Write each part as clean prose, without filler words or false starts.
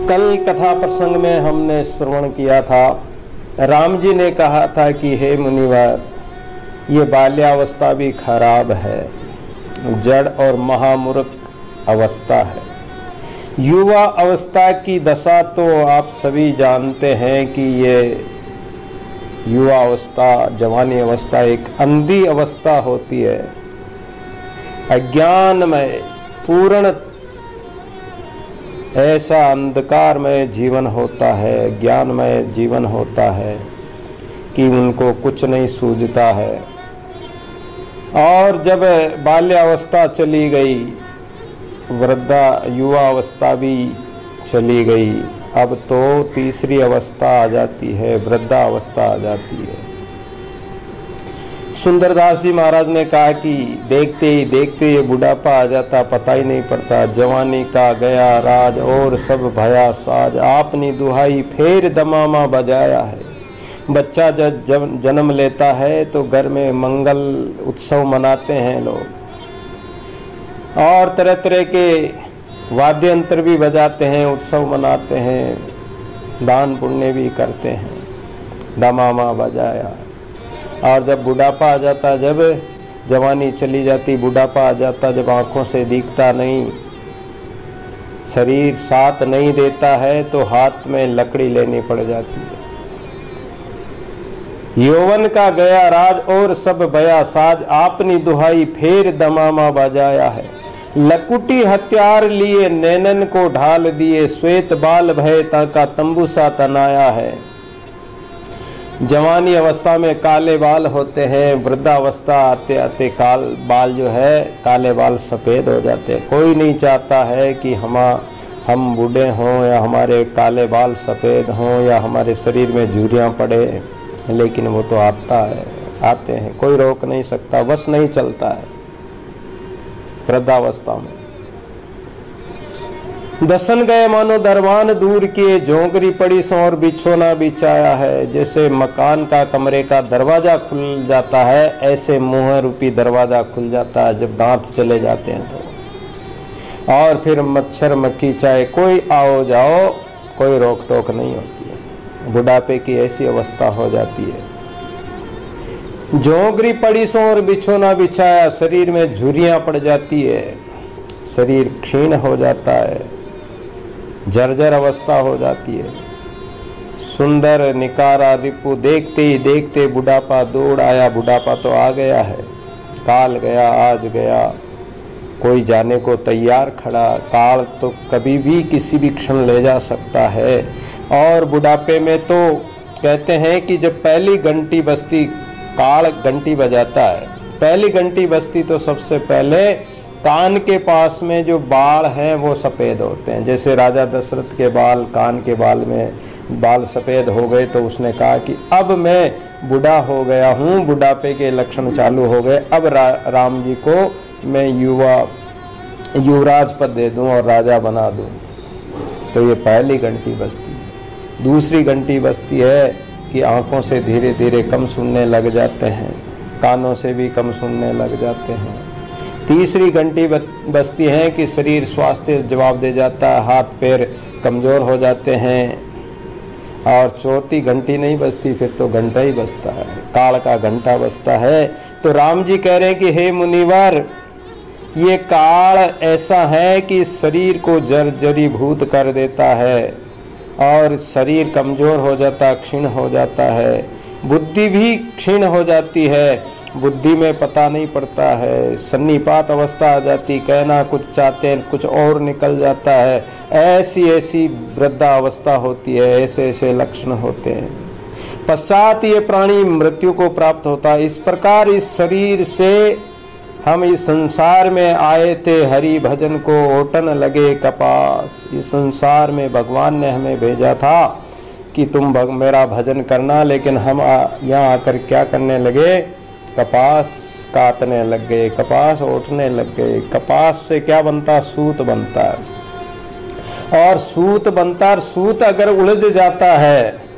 कल कथा प्रसंग में हमने श्रवण किया था, राम जी ने कहा था कि हे मुनिवर, ये बाल्यावस्था भी खराब है, जड़ और महामूर्ख अवस्था है। युवा अवस्था की दशा तो आप सभी जानते हैं कि ये युवा अवस्था, जवानी अवस्था एक अंधी अवस्था होती है। अज्ञानमय पूर्ण ऐसा अंधकारमय जीवन होता है, ज्ञानमय जीवन होता है कि उनको कुछ नहीं सूझता है। और जब बाल्यावस्था चली गई, वृद्धा युवा अवस्था भी चली गई, अब तो तीसरी अवस्था आ जाती है, वृद्धा अवस्था आ जाती है। सुंदरदास जी महाराज ने कहा कि देखते ही देखते ये बुढ़ापा आ जाता, पता ही नहीं पड़ता। जवानी का गया राज और सब भया साज, आपनी दुहाई फेर दमामा बजाया है। बच्चा जब जन्म लेता है तो घर में मंगल उत्सव मनाते हैं लोग, और तरह तरह के वाद्य यंत्र भी बजाते हैं, उत्सव मनाते हैं, दान पुण्य भी करते हैं, दमामा बजाया। और जब बुढ़ापा आ जाता, जब जवानी चली जाती, बुढ़ापा आ जाता, जब आंखों से दिखता नहीं, शरीर साथ नहीं देता है, तो हाथ में लकड़ी लेनी पड़ जाती है। यौवन का गया राज और सब बया साज, आपनी दुहाई फेर दमामा बजाया है। लकुटी हथियार लिए नैनन को ढाल दिए, श्वेत बाल भय ताका तंबूसा तनाया है। जवानी अवस्था में काले बाल होते हैं, वृद्धावस्था आते आते बाल जो है काले बाल सफ़ेद हो जाते हैं। कोई नहीं चाहता है कि हम बूढ़े हों या हमारे काले बाल सफ़ेद हों या हमारे शरीर में झुर्रियाँ पड़े, लेकिन वो तो आते हैं, कोई रोक नहीं सकता, बस नहीं चलता है वृद्धावस्था में। दसन गए मानो दरवान दूर किए, झोंकरी पड़ी सो और बिछोना बिछाया है। जैसे मकान का कमरे का दरवाजा खुल जाता है, ऐसे मुंह रूपी दरवाजा खुल जाता है जब दांत चले जाते हैं तो। और फिर मच्छर मक्खी चाहे कोई आओ जाओ, कोई रोक टोक नहीं होती है। बुढ़ापे की ऐसी अवस्था हो जाती है। झोंकरी पड़ी सो और बिछोना बिछाया, शरीर में झुर्रियाँ पड़ जाती है, शरीर क्षीण हो जाता है, जर्जर अवस्था हो जाती है। सुंदर निकारा रिपु देखते ही देखते बुढ़ापा दौड़ आया। बुढ़ापा तो आ गया है, काल गया आज गया, कोई जाने को तैयार खड़ा। काल तो कभी भी किसी भी क्षण ले जा सकता है। और बुढ़ापे में तो कहते हैं कि जब पहली घंटी बजती, काल घंटी बजाता है, पहली घंटी बजती तो सबसे पहले कान के पास में जो बाल हैं वो सफ़ेद होते हैं। जैसे राजा दशरथ के बाल, कान के बाल में बाल सफ़ेद हो गए तो उसने कहा कि अब मैं बूढ़ा हो गया हूँ, बुढ़ापे के लक्षण चालू हो गए, अब राम जी को मैं युवराज पद दे दूँ और राजा बना दूँ। तो ये पहली घंटी बजती है। दूसरी घंटी बजती है कि आँखों से धीरे धीरे कम सुनने लग जाते हैं, कानों से भी कम सुनने लग जाते हैं। तीसरी घंटी बजती है कि शरीर स्वास्थ्य जवाब दे जाता है, हाथ पैर कमज़ोर हो जाते हैं। और चौथी घंटी नहीं बजती, फिर तो घंटा ही बजता है, काल का घंटा बजता है। तो राम जी कह रहे हैं कि हे मुनिवर, ये काल ऐसा है कि शरीर को जर्जरीभूत कर देता है और शरीर कमज़ोर हो जाता, क्षीण हो जाता है। बुद्धि भी क्षीण हो जाती है, बुद्धि में पता नहीं पड़ता है, सन्निपात अवस्था आ जाती, कहना कुछ चाहते हैं कुछ और निकल जाता है। ऐसी वृद्धा अवस्था होती है, ऐसे ऐसे लक्षण होते हैं। पश्चात ये प्राणी मृत्यु को प्राप्त होता है। इस प्रकार इस शरीर से हम इस संसार में आए थे, हरि भजन को ओटन लगे कपास। इस संसार में भगवान ने हमें भेजा था कि तुम मेरा भजन करना, लेकिन हम यहाँ आकर क्या करने लगे? कपास काटने लग गए, कपास ओटने लग गए। कपास से क्या बनता? सूत बनता है। और सूत बनता, और सूत अगर उलझ जाता है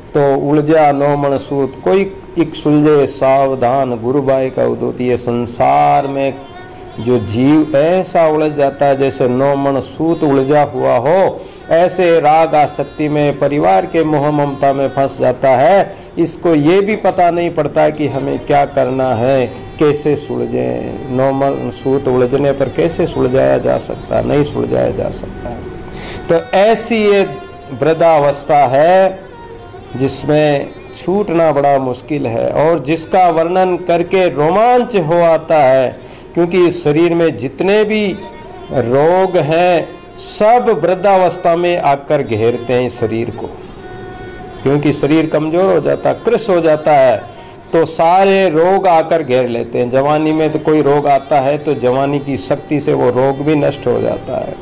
तो उलझा नौमण सूत, कोई एक सुलझे सावधान, गुरुबाई का उदूत। ये संसार में जो जीव ऐसा उलझ जाता है जैसे 9 मन सूत उलझा हुआ हो, ऐसे राग आसक्ति में, परिवार के मोह ममता में फंस जाता है। इसको ये भी पता नहीं पड़ता कि हमें क्या करना है, कैसे सुलझे। 9 मन सूत उलझने पर कैसे सुलझाया जा सकता, नहीं सुलझाया जा सकता। तो ऐसी ये वृद्धावस्था है जिसमें छूटना बड़ा मुश्किल है और जिसका वर्णन करके रोमांच हो आता है, क्योंकि इस शरीर में जितने भी रोग हैं सब वृद्धावस्था में आकर घेरते हैं इस शरीर को। क्योंकि शरीर कमजोर हो जाता, कृश हो जाता है, तो सारे रोग आकर घेर लेते हैं। जवानी में तो कोई रोग आता है तो जवानी की शक्ति से वो रोग भी नष्ट हो जाता है।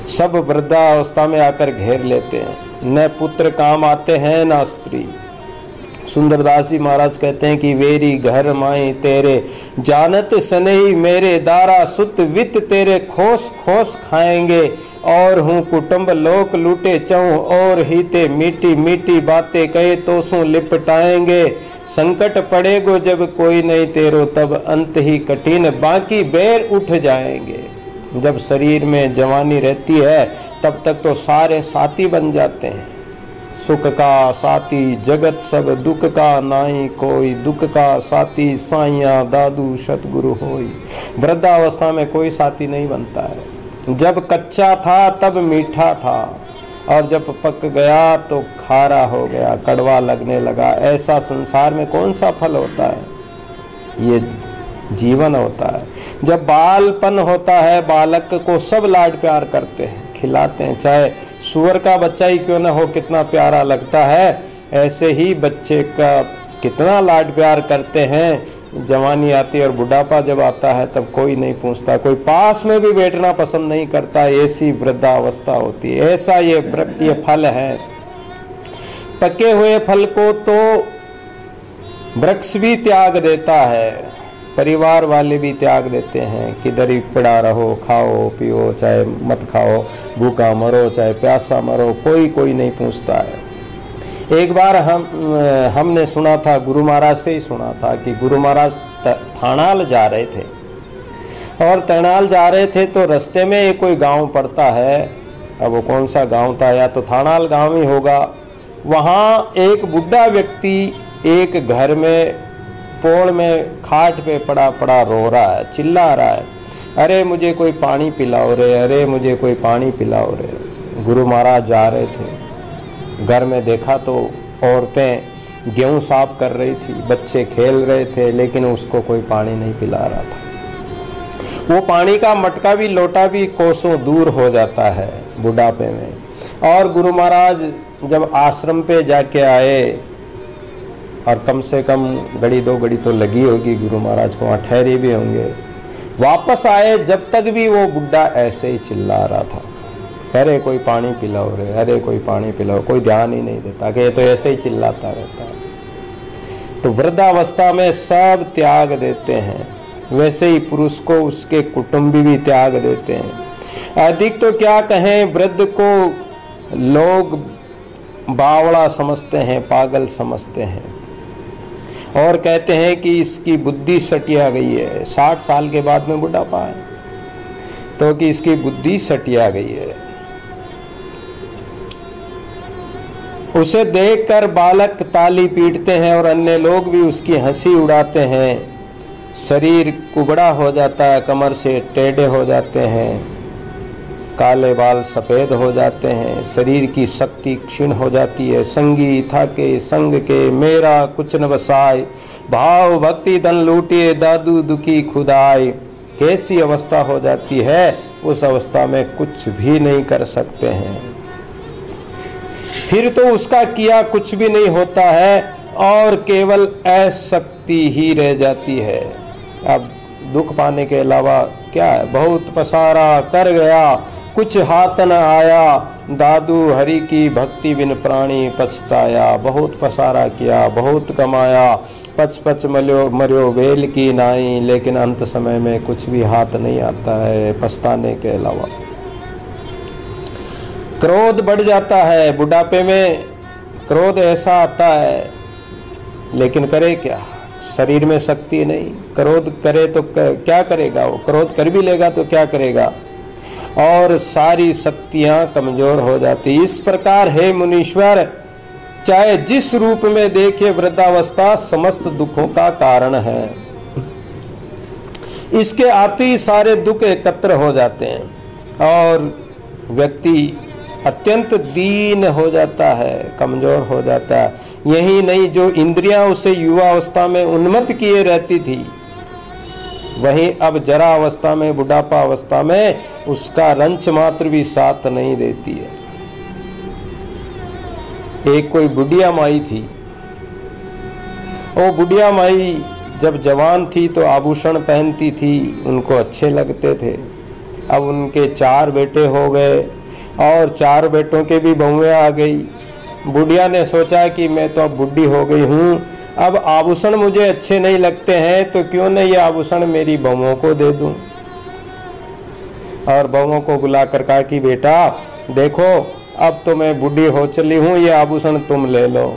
सब वृद्धावस्था में आकर घेर लेते हैं। न पुत्र काम आते हैं न स्त्री। सुंदरदास जी महाराज कहते हैं कि वेरी घर माई तेरे जानत सनई मेरे दारा सुत वित तेरे खोस खोस खाएंगे और हूँ कुटुंब लोक लूटे चऊँ और हिते मीठी मीठी बातें कहे तो सु लिपटाएंगे। संकट पड़ेगो जब कोई नहीं तेरो तब अंत ही कठिन बाकी बेर उठ जाएंगे। जब शरीर में जवानी रहती है तब तक तो सारे साथी बन जाते हैं। सुख का साथी जगत सब दुख का नाई कोई, दुख का साथी साइया दादू सतगुरु होई। वृद्धावस्था में कोई साथी नहीं बनता है। जब कच्चा था तब मीठा था और जब पक गया तो खारा हो गया, कड़वा लगने लगा। ऐसा संसार में कौन सा फल होता है? ये जीवन होता है। जब बालपन होता है बालक को सब लाड प्यार करते हैं, खिलाते हैं, चाहे सुअर का बच्चा ही क्यों ना हो, कितना प्यारा लगता है। ऐसे ही बच्चे का कितना लाड प्यार करते हैं। जवानी आती है और बुढ़ापा जब आता है तब कोई नहीं पूछता, कोई पास में भी बैठना पसंद नहीं करता। ऐसी वृद्धावस्था होती है। ऐसा ये फल है। पके हुए फल को तो वृक्ष भी त्याग देता है, परिवार वाले भी त्याग देते हैं। किधर ही पड़ा रहो, खाओ पियो, चाहे मत खाओ, भूखा मरो चाहे प्यासा मरो, कोई नहीं पूछता है। एक बार हमने सुना था, गुरु महाराज से ही सुना था कि गुरु महाराज थानाल जा रहे थे और तैनाल जा रहे थे तो रास्ते में एक कोई गांव पड़ता है। अब वो कौन सा गांव था, या तो थानाल गांव ही होगा। वहाँ एक बुढ़ा व्यक्ति एक घर में पोल में खाट पे पड़ा पड़ा रो रहा है, चिल्ला रहा है, अरे मुझे कोई पानी पिलाओ रे, अरे मुझे कोई पानी पिलाओ रे। गुरु महाराज जा रहे थे, घर में देखा तो औरतें गेहूं साफ कर रही थी, बच्चे खेल रहे थे, लेकिन उसको कोई पानी नहीं पिला रहा था। वो पानी का मटका भी लोटा भी कोसों दूर हो जाता है बुढ़ापे में। और गुरु महाराज जब आश्रम पे जाके आए और कम से कम घड़ी 2 घड़ी तो लगी होगी, गुरु महाराज को वहाँ ठहरे भी होंगे। वापस आए जब तक भी वो बुढ़ा ऐसे ही चिल्ला रहा था, अरे कोई पानी पिलाओ रे, अरे कोई पानी पिलाओ। कोई ध्यान ही नहीं देता कि ये तो ऐसे ही चिल्लाता रहता है। तो वृद्धावस्था में सब त्याग देते हैं। वैसे ही पुरुष को उसके कुटुंबी भी त्याग देते हैं। अधिक तो क्या कहें, वृद्ध को लोग बावड़ा समझते हैं, पागल समझते हैं और कहते हैं कि इसकी बुद्धि सटिया गई है। 60 साल के बाद में बुढ़ापा है तो कि इसकी बुद्धि सटिया गई है। उसे देखकर बालक ताली पीटते हैं और अन्य लोग भी उसकी हंसी उड़ाते हैं। शरीर कुबड़ा हो जाता है, कमर से टेढ़े हो जाते हैं, काले बाल सफ़ेद हो जाते हैं, शरीर की शक्ति क्षीण हो जाती है। संगी थाके संग के मेरा कुछ न बसाए, भाव भक्ति धन लूटिए दादू दुखी खुदाए। कैसी अवस्था हो जाती है, उस अवस्था में कुछ भी नहीं कर सकते हैं। फिर तो उसका किया कुछ भी नहीं होता है और केवल अशक्ति ही रह जाती है। अब दुख पाने के अलावा क्या है? बहुत पसारा कर गया कुछ हाथ न आया, दादू हरि की भक्ति बिन प्राणी पछताया। बहुत पसारा किया, बहुत कमाया, पच मरियो बेल की नाई, लेकिन अंत समय में कुछ भी हाथ नहीं आता है पछताने के अलावा। क्रोध बढ़ जाता है बुढ़ापे में, क्रोध ऐसा आता है, लेकिन करे क्या? शरीर में शक्ति नहीं, क्रोध करे तो क्या करेगा, वो क्रोध कर भी लेगा तो क्या करेगा, और सारी शक्तियां कमजोर हो जाती। इस प्रकार हे मुनीश्वर, चाहे जिस रूप में देखे वृद्धावस्था समस्त दुखों का कारण है। इसके आते ही सारे दुख एकत्र हो जाते हैं और व्यक्ति अत्यंत दीन हो जाता है, कमजोर हो जाता है। यही नहीं, जो इंद्रियां उसे युवा अवस्था में उन्मत्त किए रहती थी, वहीं अब जरा अवस्था में, बुढ़ापा अवस्था में उसका रंच मात्र भी साथ नहीं देती है। एक कोई बुढ़िया माई थी, वो बुढ़िया माई जब जवान थी तो आभूषण पहनती थी, उनको अच्छे लगते थे। अब उनके 4 बेटे हो गए और 4 बेटों के भी बहुएं आ गई। बुढ़िया ने सोचा कि मैं तो अब बुढ़ी हो गई हूँ, अब आभूषण मुझे अच्छे नहीं लगते हैं, तो क्यों न ये आभूषण मेरी बहुओं को दे दूं। और बहुओं को बुलाकर कहा कि बेटा देखो, अब तो मैं बूढ़ी हो चली हूँ, ये आभूषण तुम ले लो।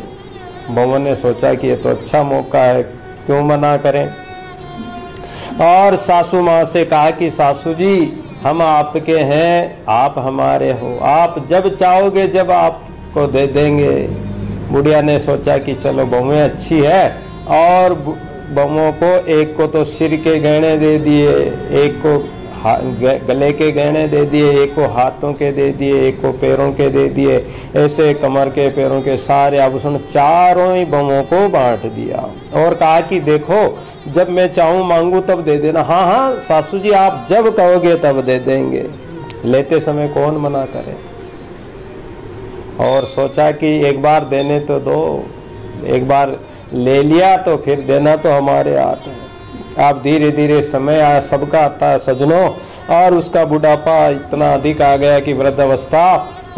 बहुओं ने सोचा कि ये तो अच्छा मौका है, क्यों मना करें। और सासू माँ से कहा कि सासू जी, हम आपके हैं, आप हमारे हो, आप जब चाहोगे जब आपको दे देंगे। बुढ़िया ने सोचा कि चलो बहुएं अच्छी है, और बहुओं को एक को तो सिर के गहने दे दिए, एक को गले के गहने दे दिए, एक को हाथों के दे दिए, एक को पैरों के दे दिए, ऐसे कमर के पैरों के सारे आभूषण चारों ही बहुओं को बांट दिया। और कहा कि देखो, जब मैं चाहूँ मांगू तब दे देना। हाँ हाँ सासू जी, आप जब कहोगे तब दे देंगे, लेते समय कौन मना करे। और सोचा कि एक बार देने तो दो, एक बार ले लिया तो फिर देना तो हमारे हाथ है। आप धीरे धीरे समय आया, सबका आता है सजनों, और उसका बुढ़ापा इतना अधिक आ गया कि वृद्धावस्था,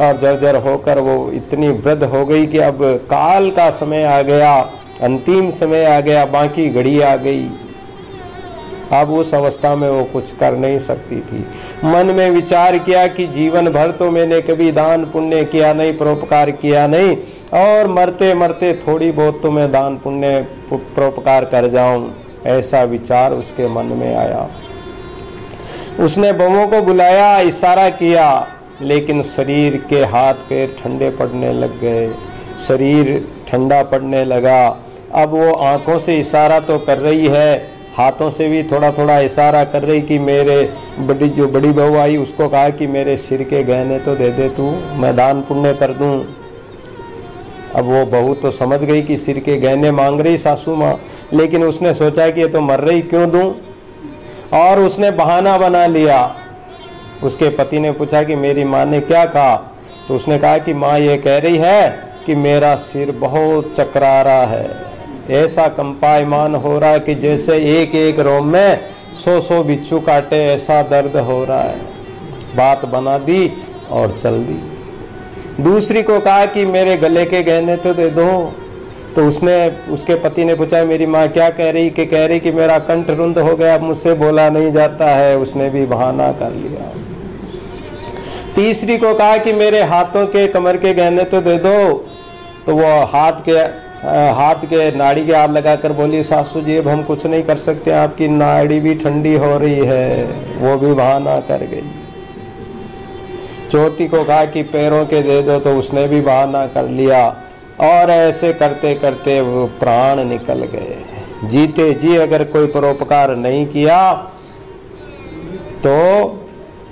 और जर्जर होकर वो इतनी वृद्ध हो गई कि अब काल का समय आ गया, अंतिम समय आ गया, बाकी घड़ी आ गई। अब उस अवस्था में वो कुछ कर नहीं सकती थी। मन में विचार किया कि जीवन भर तो मैंने कभी दान पुण्य किया नहीं, परोपकार किया नहीं, और मरते मरते थोड़ी बहुत तो मैं दान पुण्य परोपकार कर जाऊं, ऐसा विचार उसके मन में आया। उसने बहुओं को बुलाया, इशारा किया, लेकिन शरीर के हाथ पैर ठंडे पड़ने लग गए, शरीर ठंडा पड़ने लगा। अब वो आंखों से इशारा तो कर रही है, हाथों से भी थोड़ा थोड़ा इशारा कर रही कि मेरे जो बड़ी बहू आई उसको कहा कि मेरे सिर के गहने तो दे दे तू, मैं दान पुण्य कर दूं। अब वो बहू तो समझ गई कि सिर के गहने मांग रही सासू माँ, लेकिन उसने सोचा कि ये तो मर रही, क्यों दूं। और उसने बहाना बना लिया। उसके पति ने पूछा कि मेरी माँ ने क्या कहा, तो उसने कहा कि माँ ये कह रही है कि मेरा सिर बहुत चकरा रहा है, ऐसा कंपायमान हो रहा है कि जैसे एक एक रोम में 100 बिच्छू काटे, ऐसा दर्द हो रहा है। बात बना दी और चल दी। दूसरी को कहा कि मेरे गले के गहने तो दे दो, तो उसके पति ने पूछा मेरी माँ क्या कह रही, कि कह रही कि मेरा कंठ रुंध हो गया, मुझसे बोला नहीं जाता है। उसने भी बहाना कर लिया। तीसरी को कहा कि मेरे हाथों के कमर के गहने तो दे दो, तो वो हाथ के नाड़ी के हाथ लगाकर बोली सासू जी अब हम कुछ नहीं कर सकते, आपकी नाड़ी भी ठंडी हो रही है, वो भी बहाना कर गई। चौथी को कहा कि पैरों के दे दो, तो उसने भी बहाना कर लिया। और ऐसे करते करते वो प्राण निकल गए। जीते जी अगर कोई परोपकार नहीं किया तो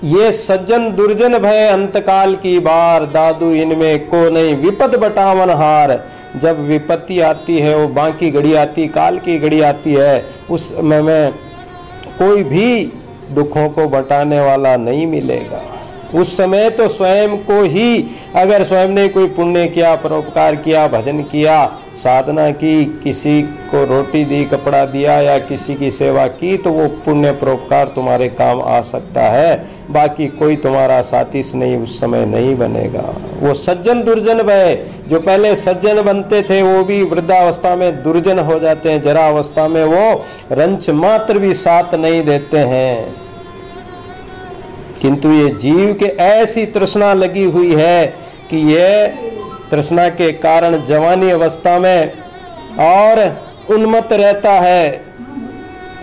ये सज्जन दुर्जन भय अंतकाल की बार, दादू इनमें को नहीं विपद बटावन हार। जब विपत्ति आती है, वो बाकी घड़ी आती, काल की घड़ी आती है, उस समय में कोई भी दुखों को बटाने वाला नहीं मिलेगा। उस समय तो स्वयं को ही, अगर स्वयं ने कोई पुण्य किया, परोपकार किया, भजन किया, साधना की, किसी को रोटी दी, कपड़ा दिया या किसी की सेवा की, तो वो पुण्य परोपकार तुम्हारे काम आ सकता है। बाकी कोई तुम्हारा साथी नहीं उस समय नहीं बनेगा। वो सज्जन दुर्जन भय, जो पहले सज्जन बनते थे वो भी वृद्धावस्था में दुर्जन हो जाते हैं, जरा अवस्था में वो रंच मात्र भी साथ नहीं देते हैं। किंतु ये जीव के ऐसी तृष्णा लगी हुई है कि ये तृष्णा के कारण जवानी अवस्था में और उन्मत्त रहता है,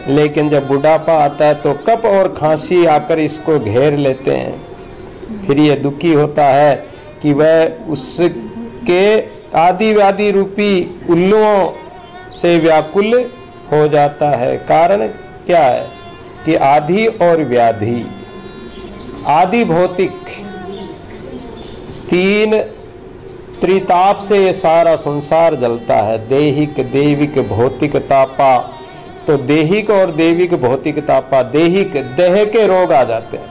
लेकिन जब बुढ़ापा आता है तो कफ और खांसी आकर इसको घेर लेते हैं। फिर ये दुखी होता है कि वह उसके आदि व्याधि रूपी उल्लुओं से व्याकुल हो जाता है। कारण क्या है कि आदि और व्याधि, आदि भौतिक, तीन त्रिताप से ये सारा संसार जलता है। देहिक, देविक, भौतिक तापा। तो देहिक और देविक, भौतिक तापा, देहिक देह के रोग आ जाते हैं,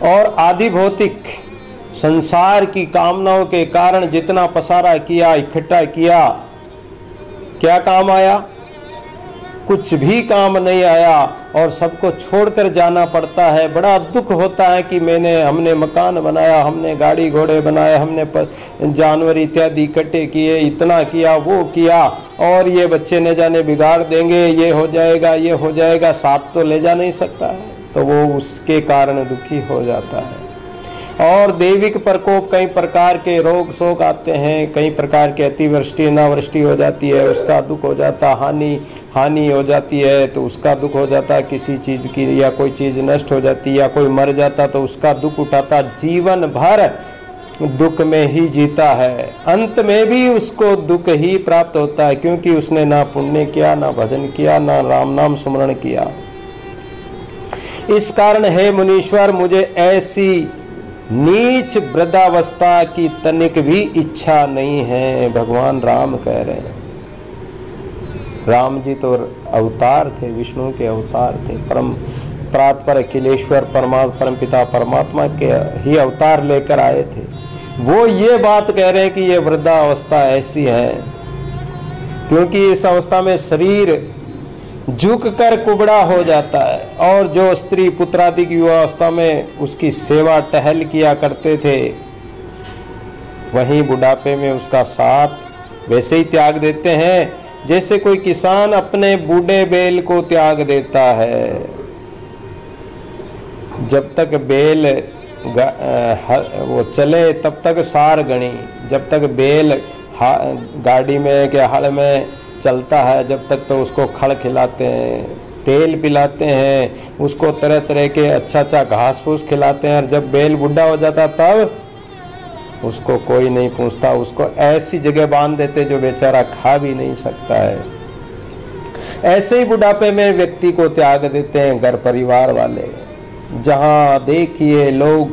और आदि भौतिक संसार की कामनाओं के कारण जितना पसारा किया, इकट्ठा किया, क्या काम आया? कुछ भी काम नहीं आया और सबको छोड़कर जाना पड़ता है। बड़ा दुख होता है कि हमने मकान बनाया, हमने गाड़ी घोड़े बनाए, हमने जानवर इत्यादि इकट्ठे किए, इतना किया, वो किया, और ये बच्चे न जाने बिगाड़ देंगे, ये हो जाएगा, ये हो जाएगा, साथ तो ले जा नहीं सकता है, तो वो उसके कारण दुखी हो जाता है। और दैविक प्रकोप, कई प्रकार के रोग शोक आते हैं, कई प्रकार की अतिवृष्टि अनावृष्टि हो जाती है, उसका दुख हो जाता, हानि हो जाती है तो उसका दुख हो जाता है किसी चीज़ की, या कोई चीज़ नष्ट हो जाती, या कोई मर जाता तो उसका दुख उठाता, जीवन भर दुख में ही जीता है। अंत में भी उसको दुख ही प्राप्त होता है, क्योंकि उसने ना पुण्य किया, ना भजन किया, ना राम नाम स्मरण किया। इस कारण हे मुनीश्वर, मुझे ऐसी नीच वृद्धावस्था की तनिक भी इच्छा नहीं है। भगवान राम कह रहे हैं। राम जी तो अवतार थे, विष्णु के अवतार थे, परम परात्पर अखिलेश्वर परम पिता परमात्मा के ही अवतार लेकर आए थे। वो ये बात कह रहे हैं कि ये वृद्धावस्था ऐसी है क्योंकि इस अवस्था में शरीर झुक कर कुबड़ा हो जाता है, और जो स्त्री पुत्रादि की युवावस्था में उसकी सेवा टहल किया करते थे, वहीं बुढ़ापे में उसका साथ वैसे ही त्याग देते हैं जैसे कोई किसान अपने बूढ़े बैल को त्याग देता है। जब तक बैल वो चले तब तक सार गणी, जब तक बैल गाड़ी में के हल में चलता है जब तक तो उसको खड़ खिलाते हैं, तेल पिलाते हैं, उसको तरह तरह के अच्छा घास फूस खिलाते हैं, और जब बैल बुढ़ा हो जाता तब उसको कोई नहीं पूछता, उसको ऐसी जगह बांध देते जो बेचारा खा भी नहीं सकता है। ऐसे ही बुढ़ापे में व्यक्ति को त्याग देते हैं घर परिवार वाले, जहाँ देखिए लोग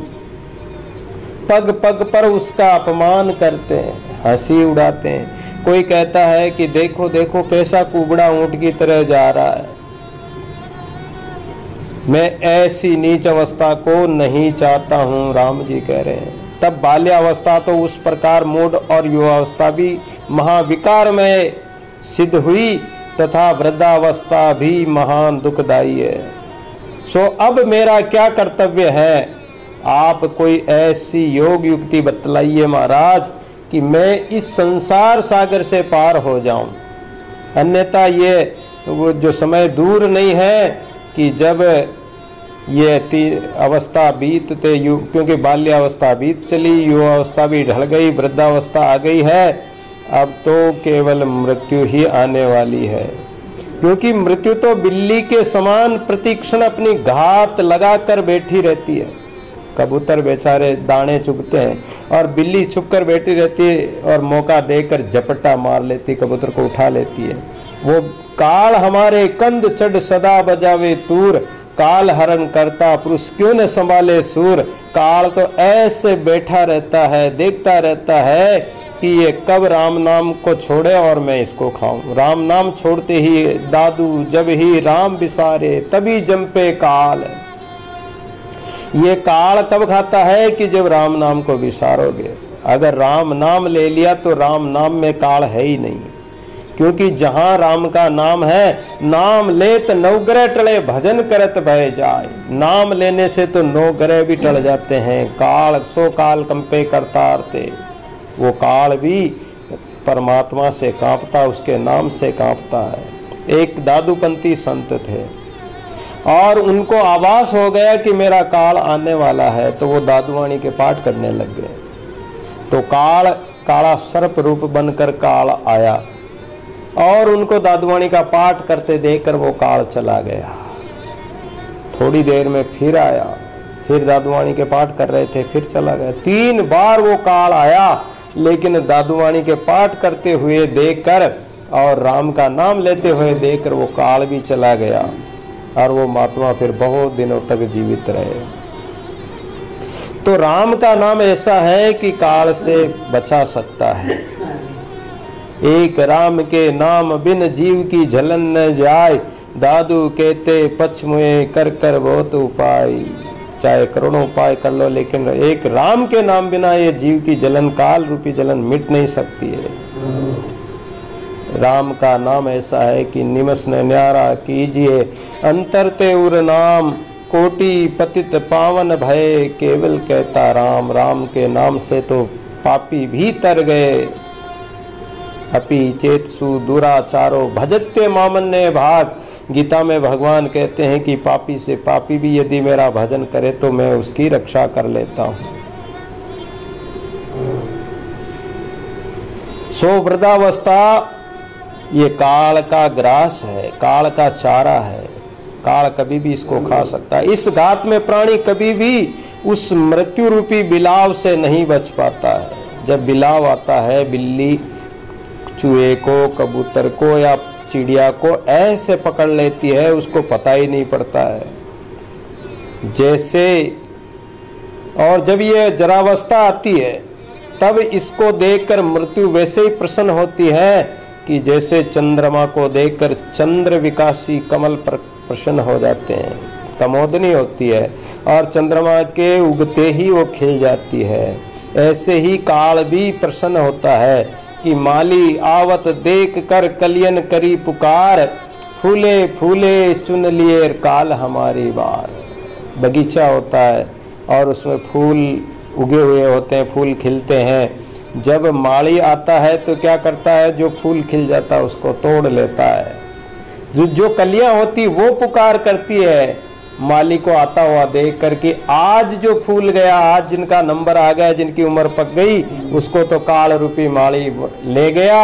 पग पग पर उसका अपमान करते हैं, हंसी उड़ाते हैं। कोई कहता है कि देखो देखो कैसा कुबड़ा ऊंट की तरह जा रहा है। मैं ऐसी नीच अवस्था को नहीं चाहता हूँ, राम जी कह रहे हैं। तब बाल्यावस्था तो उस प्रकार मूढ़ और युवावस्था भी महाविकार में सिद्ध हुई, तथा वृद्धावस्था भी महान दुखदायी है। सो अब मेरा क्या कर्तव्य है? आप कोई ऐसी योग युक्ति बतलाइए महाराज कि मैं इस संसार सागर से पार हो जाऊं, अन्यथा ये वो जो समय दूर नहीं है कि जब ये अवस्था बीतते, क्योंकि बाल्यावस्था बीत चली, युवावस्था भी ढल गई, वृद्धावस्था आ गई है, अब तो केवल मृत्यु ही आने वाली है। क्योंकि मृत्यु तो बिल्ली के समान प्रतिक्षण अपनी घात लगाकर बैठी रहती है। कबूतर बेचारे दाने चुगते हैं और बिल्ली छुपकर बैठी रहती है और मौका देकर झपटा मार लेती, कबूतर को उठा लेती है। वो काल हमारे कंध चढ़ सदा बजावे तूर, काल हरण करता पुरुष क्यों न संभाले सूर। काल तो ऐसे बैठा रहता है, देखता रहता है कि ये कब राम नाम को छोड़े और मैं इसको खाऊं। राम नाम छोड़ते ही दादू, जब ही राम बिसारे तभी जंपे काल। ये काल कब खाता है कि जब राम नाम को विसारोगे। अगर राम नाम ले लिया तो राम नाम में काल है ही नहीं, क्योंकि जहां राम का नाम है, नाम लेत नवग्रह टले भजन करत भय जाए। नाम लेने से तो नौ ग्रह भी टल जाते हैं। काल सो काल कंपे करतारते, वो काल भी परमात्मा से कांपता, उसके नाम से कांपता है। एक दादूपंथी संत थे और उनको आभास हो गया कि मेरा काल आने वाला है, तो वो दादुवाणी के पाठ करने लग गए। तो काल काला सर्प रूप बनकर काल आया और उनको दादुवाणी का पाठ करते देखकर वो काल चला गया। थोड़ी देर में फिर आया, फिर दादुवाणी के पाठ कर रहे थे, फिर चला गया। 3 बार वो काल आया, लेकिन दादुवाणी के पाठ करते हुए देखकर और राम का नाम लेते हुए देखकर वो काल भी चला गया और वो महात्मा फिर बहुत दिनों तक जीवित रहे। तो राम का नाम ऐसा है कि काल से बचा सकता है। एक राम के नाम बिन जीव की झलन न जाए, दादू कहते पछमुए कर कर बहुत उपाय। चाहे करोड़ों उपाय कर लो, लेकिन एक राम के नाम बिना ये जीव की जलन, काल रूपी जलन मिट नहीं सकती है। राम का नाम ऐसा है कि निमस ने न्यारा कीजिए, अंतर ते उर नाम, कोटि पतित पावन भय, केवल कहता राम। राम के नाम से तो पापी भी तर गए। अपि चेतसु दुराचारो भजत्य मामन्य भाग। गीता में भगवान कहते हैं कि पापी से पापी भी यदि मेरा भजन करे तो मैं उसकी रक्षा कर लेता हूँ। सो वृद्धावस्था ये काल का ग्रास है, काल का चारा है। काल कभी भी इसको खा सकता है। इस घात में प्राणी कभी भी उस मृत्यु रूपी बिलाव से नहीं बच पाता है। जब बिलाव आता है, बिल्ली चूहे को, कबूतर को या चिड़िया को ऐसे पकड़ लेती है, उसको पता ही नहीं पड़ता है जैसे। और जब ये जरावस्था आती है तब इसको देखकर मृत्यु वैसे ही प्रसन्न होती है कि जैसे चंद्रमा को देखकर चंद्र विकासी कमल पर प्रसन्न हो जाते हैं। तमोदनी होती है और चंद्रमा के उगते ही वो खिल जाती है। ऐसे ही काल भी प्रसन्न होता है कि माली आवत देख कर कलियन करी पुकार, फूले फूले चुन लिए काल हमारी बार। बगीचा होता है और उसमें फूल उगे हुए होते हैं, फूल खिलते हैं। जब माली आता है तो क्या करता है, जो फूल खिल जाता है उसको तोड़ लेता है। जो कलियां होती वो पुकार करती है माली को आता हुआ देख करके, आज जो फूल गया, आज जिनका नंबर आ गया, जिनकी उम्र पक गई, उसको तो काल रूपी माली ले गया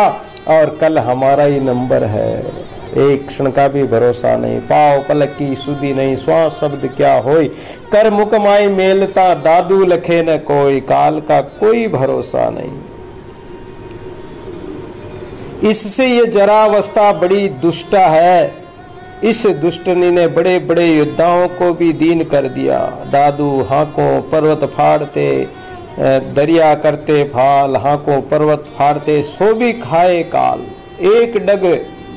और कल हमारा ही नंबर है। एक क्षण का भी भरोसा नहीं, पाव पलक की सुधी नहीं, श्वास शब्द क्या होई, कर मुख माई मेलता, दादू लखे न कोई, काल का कोई भरोसा नहीं। इससे ये जरावस्था बड़ी दुष्टा है। इस दुष्टनी ने बड़े बड़े योद्धाओं को भी दीन कर दिया। दादू हाकों पर्वत फाड़ते, दरिया करते फाल, हाकों पर्वत फाड़ते, सो भी खाए काल। एक डग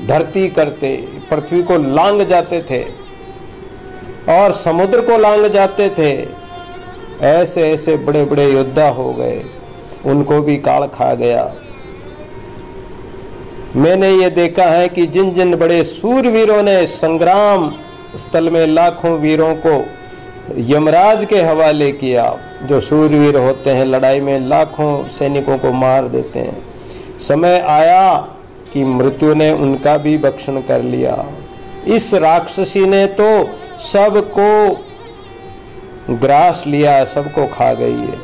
धरती करते, पृथ्वी को लांग जाते थे और समुद्र को लांग जाते थे। ऐसे ऐसे बड़े बड़े योद्धा हो गए, उनको भी काल खा गया। मैंने ये देखा है कि जिन जिन बड़े सूरवीरों ने संग्राम स्थल में लाखों वीरों को यमराज के हवाले किया, जो सूरवीर होते हैं लड़ाई में लाखों सैनिकों को मार देते हैं, समय आया कि मृत्यु ने उनका भी भक्षण कर लिया। इस राक्षसी ने तो सबको ग्रास लिया, सबको खा गई है।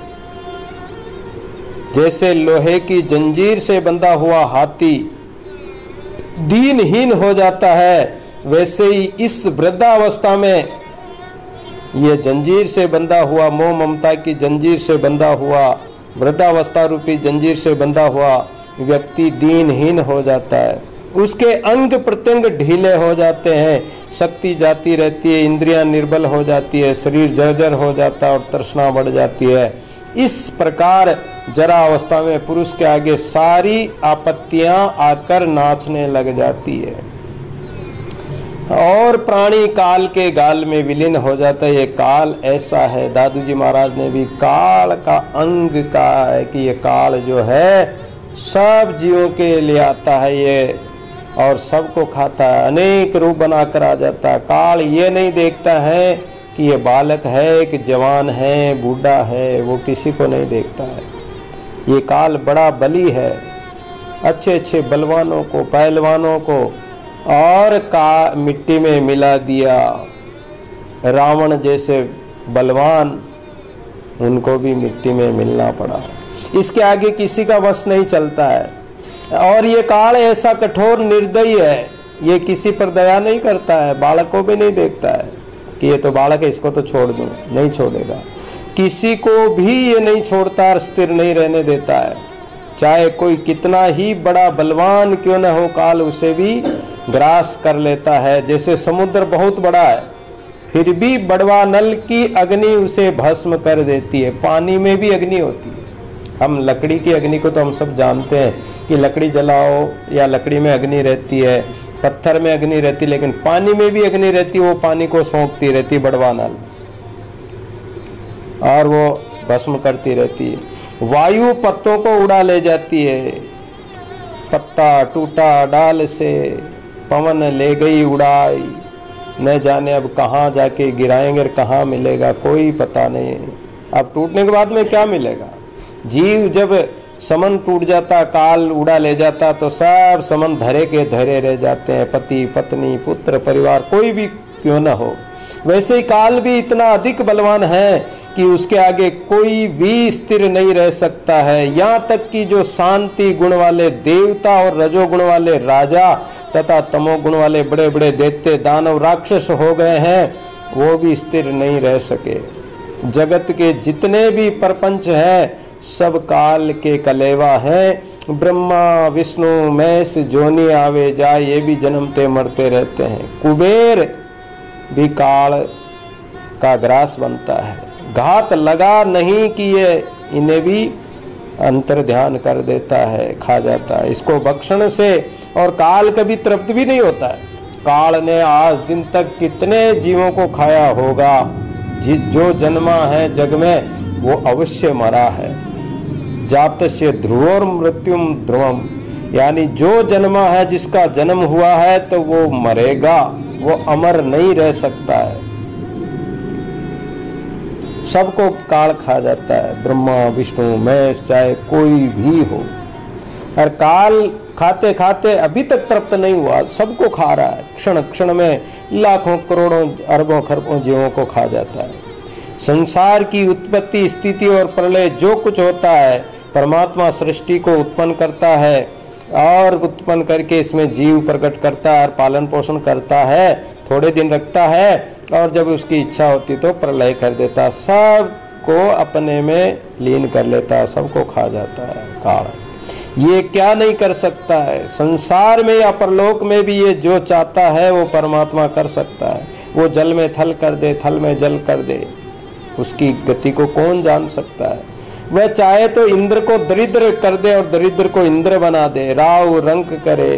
जैसे लोहे की जंजीर से बंधा हुआ हाथी दीनहीन हो जाता है, वैसे ही इस वृद्धावस्था में ये जंजीर से बंधा हुआ, मोह ममता की जंजीर से बंधा हुआ, वृद्धावस्था रूपी जंजीर से बंधा हुआ व्यक्ति दीनहीन हो जाता है। उसके अंग प्रत्यंग ढीले हो जाते हैं, शक्ति जाती रहती है, इंद्रियां निर्बल हो जाती है, शरीर जर्जर हो जाता है और तृष्णा बढ़ जाती है। इस प्रकार जरा अवस्था में पुरुष के आगे सारी आपत्तियां आकर नाचने लग जाती है और प्राणी काल के गाल में विलीन हो जाता है। ये काल ऐसा है, दादू जी महाराज ने भी काल का अंग कहा है कि ये काल जो है सब जीवों के लिए आता है ये और सबको खाता है, अनेक रूप बनाकर आ जाता है। काल ये नहीं देखता है कि ये बालक है कि जवान है, बूढ़ा है, वो किसी को नहीं देखता है। ये काल बड़ा बली है, अच्छे अच्छे बलवानों को, पहलवानों को और का मिट्टी में मिला दिया। रावण जैसे बलवान, उनको भी मिट्टी में मिलना पड़ा। इसके आगे किसी का वश नहीं चलता है। और ये काल ऐसा कठोर निर्दयी है, ये किसी पर दया नहीं करता है, बालक को भी नहीं देखता है कि ये तो बालक है, इसको तो छोड़ दूं, नहीं छोड़ेगा। किसी को भी ये नहीं छोड़ता और स्थिर नहीं रहने देता है। चाहे कोई कितना ही बड़ा बलवान क्यों न हो, काल उसे भी ग्रास कर लेता है। जैसे समुद्र बहुत बड़ा है, फिर भी बड़वा नल की अग्नि उसे भस्म कर देती है। पानी में भी अग्नि होती है। हम लकड़ी की अग्नि को तो हम सब जानते हैं कि लकड़ी जलाओ या लकड़ी में अग्नि रहती है, पत्थर में अग्नि रहती, लेकिन पानी में भी अग्नि रहती है। वो पानी को सौंपती रहती बड़वा नल और वो भस्म करती रहती है। वायु पत्तों को उड़ा ले जाती है, पत्ता टूटा डाल से, पवन ले गई उड़ाई, न जाने अब कहाँ जाके गिराएंगे और कहाँ मिलेगा कोई पता नहीं। अब टूटने के बाद में क्या मिलेगा? जीव जब समन टूट जाता, काल उड़ा ले जाता, तो सब समन धरे के धरे रह जाते हैं। पति पत्नी पुत्र परिवार कोई भी क्यों न हो। वैसे ही काल भी इतना अधिक बलवान है कि उसके आगे कोई भी स्थिर नहीं रह सकता है। यहाँ तक कि जो शांति गुण वाले देवता और रजोगुण वाले राजा तथा तमोगुण वाले बड़े बड़े दैत्य दानव राक्षस हो गए हैं, वो भी स्थिर नहीं रह सके। जगत के जितने भी प्रपंच हैं सब काल के कलेवा हैं। ब्रह्मा विष्णु महेश जोनी आवे जाए, ये भी जन्मते मरते रहते हैं। कुबेर भी काल का ग्रास बनता है। घात लगा नहीं कि ये इन्हें भी अंतर ध्यान कर देता है, खा जाता है। इसको भक्षण से और काल कभी तृप्त भी नहीं होता है। काल ने आज दिन तक कितने जीवों को खाया होगा। जो जन्मा है जग में वो अवश्य मरा है। जातस्य ध्रुवोर मृत्युम ध्रुवम, यानी जो जन्मा है, जिसका जन्म हुआ है तो वो मरेगा, वो अमर नहीं रह सकता है। सबको काल खा जाता है, ब्रह्मा विष्णु महेश चाहे कोई भी हो। और काल खाते खाते अभी तक तृप्त नहीं हुआ, सबको खा रहा है। क्षण क्षण में लाखों करोड़ों अरबों खरबों जीवों को खा जाता है। संसार की उत्पत्ति स्थिति और प्रलय जो कुछ होता है, परमात्मा सृष्टि को उत्पन्न करता है और उत्पन्न करके इसमें जीव प्रकट करता है और पालन पोषण करता है, थोड़े दिन रखता है और जब उसकी इच्छा होती तो प्रलय कर देता, सबको अपने में लीन कर लेता, सबको खा जाता है काल। ये क्या नहीं कर सकता है? संसार में या परलोक में भी ये जो चाहता है वो परमात्मा कर सकता है। वो जल में थल कर दे, थल में जल कर दे, उसकी गति को कौन जान सकता है? वह चाहे तो इंद्र को दरिद्र कर दे और दरिद्र को इंद्र बना दे, राव रंक करे,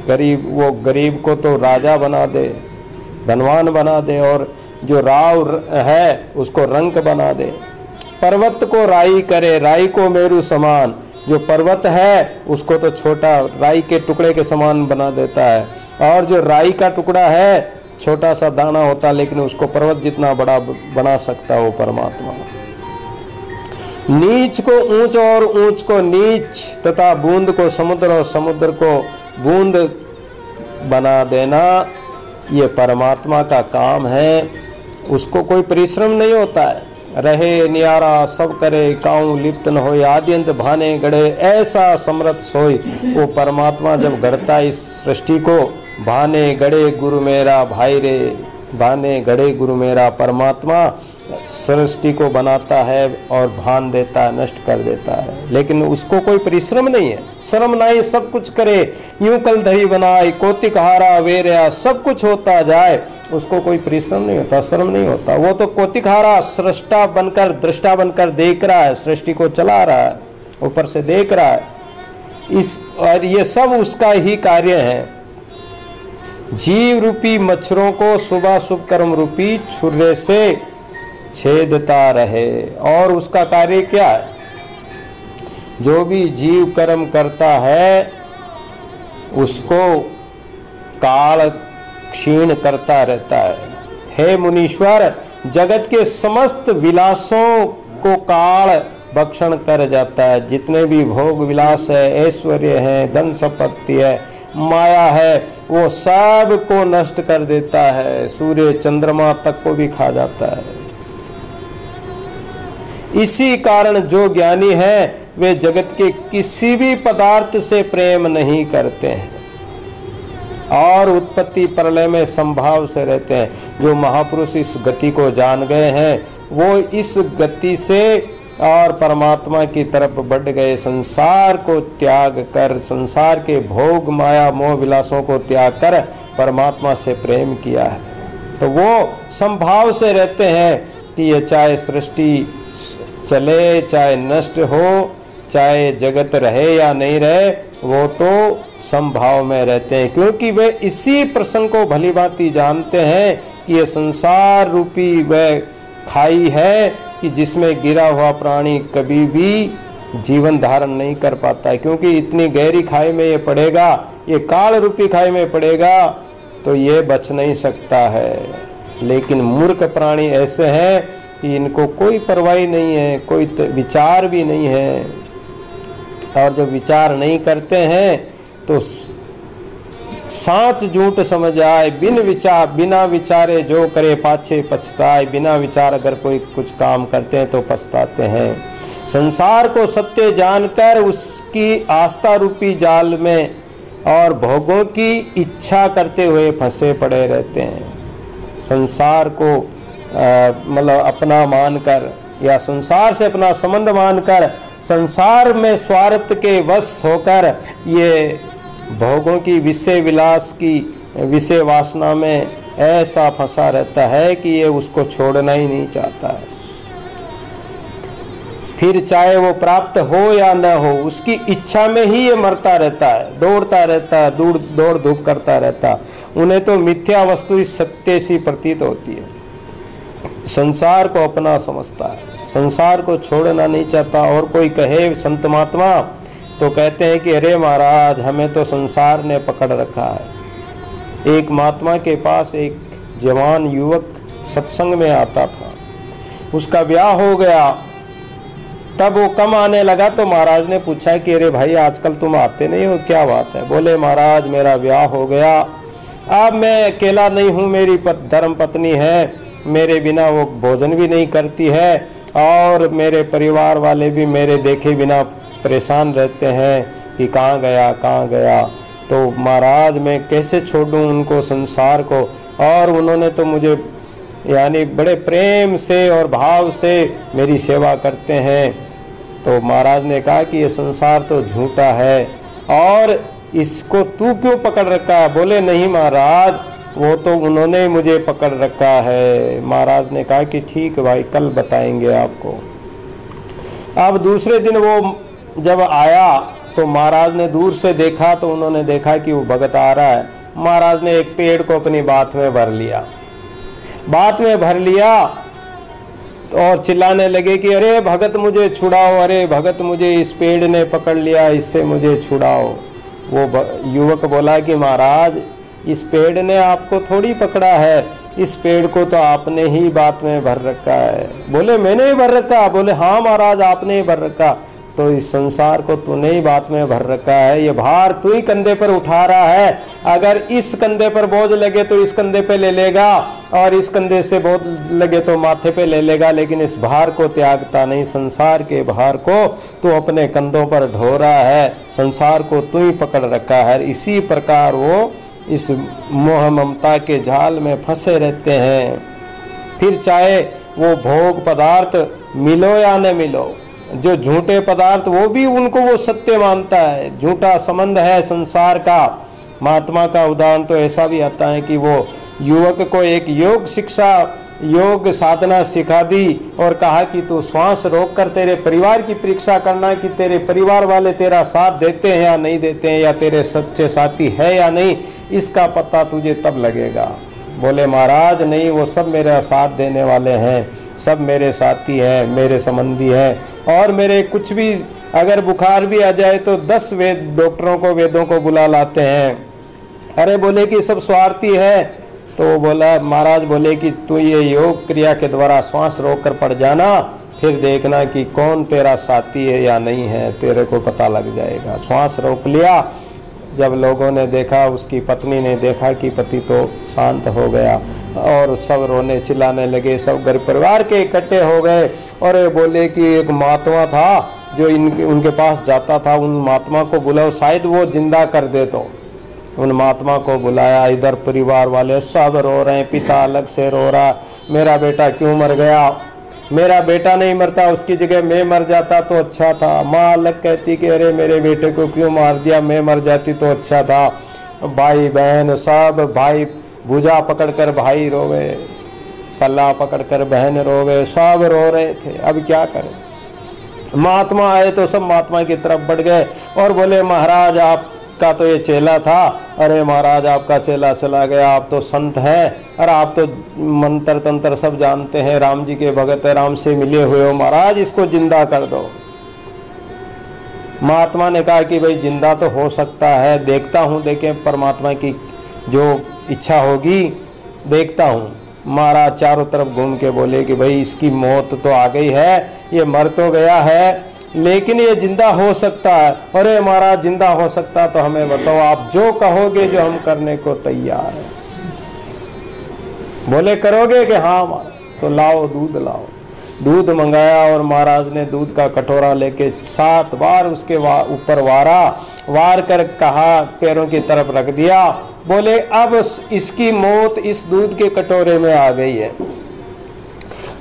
गरीब को तो राजा बना दे, धनवान बना दे, और जो राव है उसको रंक बना दे। पर्वत को राई करे, राई को मेरु समान, जो पर्वत है उसको तो छोटा राई के टुकड़े के समान बना देता है, और जो राई का टुकड़ा है छोटा सा दाना होता लेकिन उसको पर्वत जितना बड़ा बना सकता है वो परमात्मा। नीच को ऊंच और ऊंच को नीच तथा बूंद को समुद्र और समुद्र को बूंद बना देना ये परमात्मा का काम है। उसको कोई परिश्रम नहीं होता है। रहे नियारा सब करे, काऊ लिप्त न होए, आद्यंत भाने गढ़े, ऐसा समर्थ सोई। वो परमात्मा जब गढ़ता इस सृष्टि को, भाने गढ़े गुरु मेरा भाई रे, भाने गढ़े गुरु मेरा, परमात्मा सृष्टि को बनाता है और भान देता है, नष्ट कर देता है, लेकिन उसको कोई परिश्रम नहीं है। शर्म नहीं सब कुछ करे, यूं कल धरी बनाए, कोतिक हारा वेरया, सब कुछ होता जाए, उसको कोई परिश्रम नहीं होता, शर्म नहीं होता। वो तो कोतिक हारा सृष्टा बनकर, दृष्टा बनकर देख रहा है, सृष्टि को चला रहा है, ऊपर से देख रहा है और ये सब उसका ही कार्य है। जीव रूपी मच्छरों को सुबह शुभ कर्म रूपी छुरे से छेदता रहे। और उसका कार्य क्या है? जो भी जीव कर्म करता है उसको काल क्षीण करता रहता है। हे मुनीश्वर, जगत के समस्त विलासों को काल भक्षण कर जाता है। जितने भी भोग विलास है, ऐश्वर्य है, धन संपत्ति है, माया है, वो सब को नष्ट कर देता है। सूर्य चंद्रमा तक को भी खा जाता है। इसी कारण जो ज्ञानी है वे जगत के किसी भी पदार्थ से प्रेम नहीं करते हैं और उत्पत्ति प्रलय में संभाव से रहते हैं। जो महापुरुष इस गति को जान गए हैं वो इस गति से और परमात्मा की तरफ बढ़ गए, संसार को त्याग कर, संसार के भोग माया मोह विलासों को त्याग कर परमात्मा से प्रेम किया है। तो वो संभाव से रहते हैं कि ये चाहे सृष्टि चले, चाहे नष्ट हो, चाहे जगत रहे या नहीं रहे, वो तो संभाव में रहते हैं, क्योंकि वे इसी प्रसंग को भली भांति जानते हैं कि ये संसार रूपी वह खाई है कि जिसमें गिरा हुआ प्राणी कभी भी जीवन धारण नहीं कर पाता है, क्योंकि इतनी गहरी खाई में ये पड़ेगा, ये काल रूपी खाई में पड़ेगा तो ये बच नहीं सकता है। लेकिन मूर्ख प्राणी ऐसे हैं कि इनको कोई परवाह नहीं है, कोई विचार भी नहीं है, और जब विचार नहीं करते हैं तो साच झूठ समझ आए, बिना विचारे जो करे पाछे पछताए। बिना विचार अगर कोई कुछ काम करते हैं तो पछताते हैं। संसार को सत्य जानकर उसकी आस्था रूपी जाल में और भोगों की इच्छा करते हुए फंसे पड़े रहते हैं। संसार को मतलब अपना मानकर या संसार से अपना संबंध मानकर संसार में स्वार्थ के वश होकर ये भोगों की विषय विलास की विषय वासना में ऐसा फंसा रहता है कि ये उसको छोड़ना ही नहीं चाहता है। फिर चाहे वो प्राप्त हो या न हो, उसकी इच्छा में ही ये मरता रहता है, दौड़ता रहता है, दौड़ धूप करता रहता। उन्हें तो मिथ्या वस्तु ही सत्य सी प्रतीत होती है। संसार को अपना समझता है, संसार को छोड़ना नहीं चाहता। और कोई कहे संत महात्मा तो कहते हैं कि अरे महाराज हमें तो संसार ने पकड़ रखा है। एक महात्मा के पास एक जवान युवक सत्संग में आता था, उसका ब्याह हो गया, तब वो कम आने लगा तो महाराज ने पूछा कि अरे भाई आजकल तुम आते नहीं हो, क्या बात है? बोले महाराज मेरा ब्याह हो गया, अब मैं अकेला नहीं हूँ, मेरी धर्म पत्नी है, मेरे बिना वो भोजन भी नहीं करती है और मेरे परिवार वाले भी मेरे देखे बिना परेशान रहते हैं कि कहाँ गया। तो महाराज मैं कैसे छोड़ूं उनको, संसार को? और उन्होंने तो मुझे यानी बड़े प्रेम से और भाव से मेरी सेवा करते हैं। तो महाराज ने कहा कि ये संसार तो झूठा है और इसको तू क्यों पकड़ रखा है? बोले नहीं महाराज, वो तो उन्होंने मुझे पकड़ रखा है। महाराज ने कहा कि ठीक भाई, कल बताएंगे आपको। अब दूसरे दिन वो जब आया तो महाराज ने दूर से देखा तो उन्होंने देखा कि वो भगत आ रहा है। महाराज ने एक पेड़ को अपनी बात में भर लिया और चिल्लाने लगे कि अरे भगत मुझे छुड़ाओ, अरे भगत मुझे इस पेड़ ने पकड़ लिया, इससे मुझे छुड़ाओ। वो युवक बोला कि महाराज इस पेड़ ने आपको थोड़ी पकड़ा है, इस पेड़ को तो आपने ही बात में भर रखा है। बोले मैंने ही भर रखा? बोले हाँ महाराज आपने ही भर रखा। तो इस संसार को तूने ही बात में भर रखा है, ये भार तू ही कंधे पर उठा रहा है। अगर इस कंधे पर बोझ लगे तो इस कंधे पे ले लेगा और इस कंधे से बोझ लगे तो माथे पे ले लेगा, लेकिन इस भार को त्यागता नहीं। संसार के भार को तू अपने कंधों पर ढो रहा है, संसार को तू ही पकड़ रखा है। इसी प्रकार वो इस मोह ममता के जाल में फंसे रहते हैं। फिर चाहे वो भोग पदार्थ मिलो या न मिलो, जो झूठे पदार्थ वो भी उनको वो सत्य मानता है, झूठा संबंध है संसार का। महात्मा का उदाहरण तो ऐसा भी आता है कि वो युवक को एक योग शिक्षा, योग साधना सिखा दी और कहा कि तू श्वास रोक कर तेरे परिवार की परीक्षा करना कि तेरे परिवार वाले तेरा साथ देते हैं या नहीं देते हैं, या तेरे सच्चे साथी है या नहीं, इसका पता तुझे तब लगेगा। बोले महाराज नहीं, वो सब मेरा साथ देने वाले हैं, सब मेरे साथी हैं, मेरे संबंधी हैं, और मेरे कुछ भी अगर बुखार भी आ जाए तो 10 डॉक्टरों को वेदों को बुला लाते हैं। अरे बोले कि सब स्वार्थी है। तो वो बोला महाराज बोले कि तू ये योग क्रिया के द्वारा श्वास रोक कर पड़ जाना, फिर देखना कि कौन तेरा साथी है या नहीं है, तेरे को पता लग जाएगा। श्वास रोक लिया। जब लोगों ने देखा, उसकी पत्नी ने देखा कि पति तो शांत हो गया और सब रोने चिल्लाने लगे, सब घर परिवार के इकट्ठे हो गए और बोले कि एक महात्मा था, जो उनके पास जाता था उन महात्मा को बुलाओ, शायद वो जिंदा कर दे। तो उन महात्मा को बुलाया, इधर परिवार वाले सब रो रहे हैं, पिता अलग से रो रहा, मेरा बेटा क्यों मर गया, मेरा बेटा नहीं मरता, उसकी जगह मैं मर जाता तो अच्छा था। माँ अलग कहती कि अरे मेरे बेटे को क्यों मार दिया, मैं मर जाती तो अच्छा था। भाई बहन सब, भाई भुजा पकड़कर भाई रोवे, पल्ला पकड़कर बहन रोवे, सब रो रहे थे। अब क्या करें। महात्मा आए तो सब महात्मा की तरफ बढ़ गए और बोले महाराज आपका तो ये चेला था, अरे महाराज आपका चेला चला गया, आप तो संत हैं, अरे आप तो मंत्र तंत्र सब जानते हैं, राम जी के भगत है, राम से मिले हुए हो, महाराज इसको जिंदा कर दो। महात्मा ने कहा कि भाई जिंदा तो हो सकता है, देखता हूँ, देखें परमात्मा की जो इच्छा होगी देखता हूँ। महाराज चारों तरफ घूम के बोले कि भाई इसकी मौत तो आ गई है, ये मर तो गया है लेकिन ये जिंदा हो सकता है। अरे महाराज जिंदा हो सकता तो हमें बताओ, आप जो कहोगे जो हम करने को तैयार है। बोले करोगे कि हाँ महाराज, तो लाओ दूध लाओ। दूध मंगाया और महाराज ने दूध का कटोरा लेके 7 बार उसके ऊपर वार कर कहा, पैरों की तरफ रख दिया। बोले अब इसकी मौत इस दूध के कटोरे में आ गई है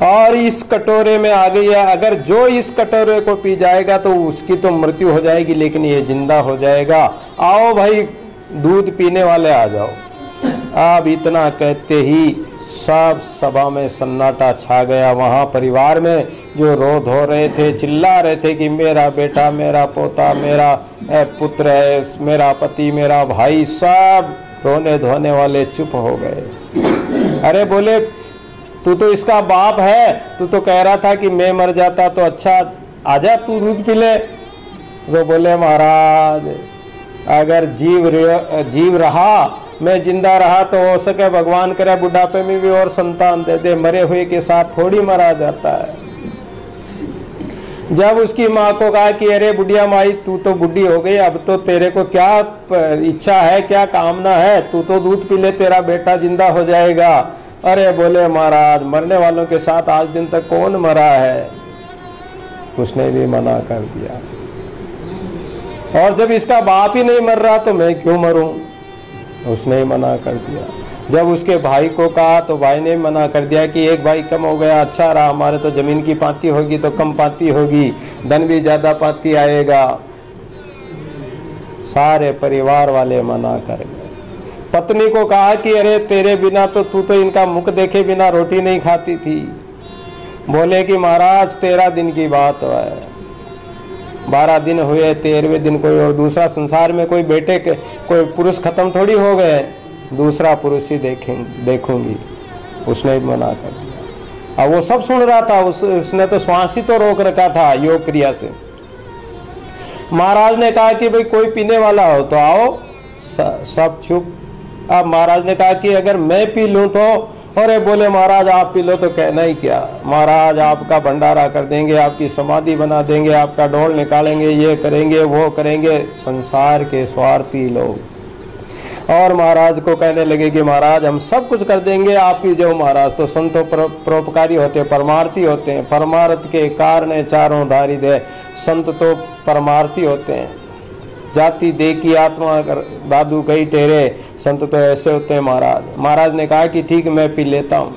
और इस कटोरे में आ गई है, अगर जो इस कटोरे को पी जाएगा तो उसकी तो मृत्यु हो जाएगी लेकिन ये जिंदा हो जाएगा। आओ भाई दूध पीने वाले आ जाओ। अब इतना कहते ही सब सभा में सन्नाटा छा गया। वहाँ परिवार में जो रो धो रहे थे, चिल्ला रहे थे कि मेरा बेटा, मेरा पोता, मेरा पुत्र है, मेरा पति, मेरा भाई, सब रोने धोने वाले चुप हो गए। अरे बोले तू तो इसका बाप है, तू तो कह रहा था कि मैं मर जाता तो अच्छा, आजा तू दूध पी ले। वो बोले महाराज अगर जीव रहा, मैं जिंदा रहा तो हो सके भगवान करे बुढ़ापे में भी और संतान दे दे, मरे हुए के साथ थोड़ी मरा जाता है। जब उसकी माँ को कहा कि अरे बुढ़िया माई तू तो बुढ़ी हो गई, अब तो तेरे को क्या इच्छा है, क्या कामना है, तू तो दूध पी ले, तेरा बेटा जिंदा हो जाएगा। अरे बोले महाराज मरने वालों के साथ आज दिन तक कौन मरा है। उसने भी मना कर दिया, और जब इसका बाप ही नहीं मर रहा तो मैं क्यों मरूं, उसने ही मना कर दिया। जब उसके भाई को कहा तो भाई ने मना कर दिया कि एक भाई कम हो गया, अच्छा रहा, हमारे तो जमीन की पाती होगी तो कम पाती होगी, धन भी ज्यादा पाती आएगा। सारे परिवार वाले मना कर गए। पत्नी को कहा कि अरे तेरे बिना तो तू तो इनका मुख देखे बिना रोटी नहीं खाती थी। बोले कि महाराज 13 दिन की बात है, 12 दिन हुए, 13वें दिन कोई और दूसरा संसार में कोई बेटे के कोई पुरुष खत्म थोड़ी हो गए, दूसरा पुरुष ही देखूंगी। उसने मना कर दिया। अब वो सब सुन रहा था, उसने तो श्वास ही तो रोक रखा था योग क्रिया से। महाराज ने कहा कि भाई कोई पीने वाला हो तो आओ, सब चुप। अब महाराज ने कहा कि अगर मैं पी लूं तो, अरे बोले महाराज आप पी लो तो कहना ही क्या, महाराज आपका भंडारा कर देंगे, आपकी समाधि बना देंगे, आपका डोल निकालेंगे, ये करेंगे वो करेंगे, संसार के स्वार्थी लोग। और महाराज को कहने लगे कि महाराज हम सब कुछ कर देंगे, आप पी जाओ महाराज। तो संतों परोपकारी होते हैं, परमार्थी होते हैं, परमार्थ के कारण चारों धारी दे। संत तो परमार्थी होते हैं, जाति दे की आत्मा कर दादू कई टेरे, संत तो ऐसे होते हैं। महाराज ने कहा कि ठीक मैं पी लेता हूँ।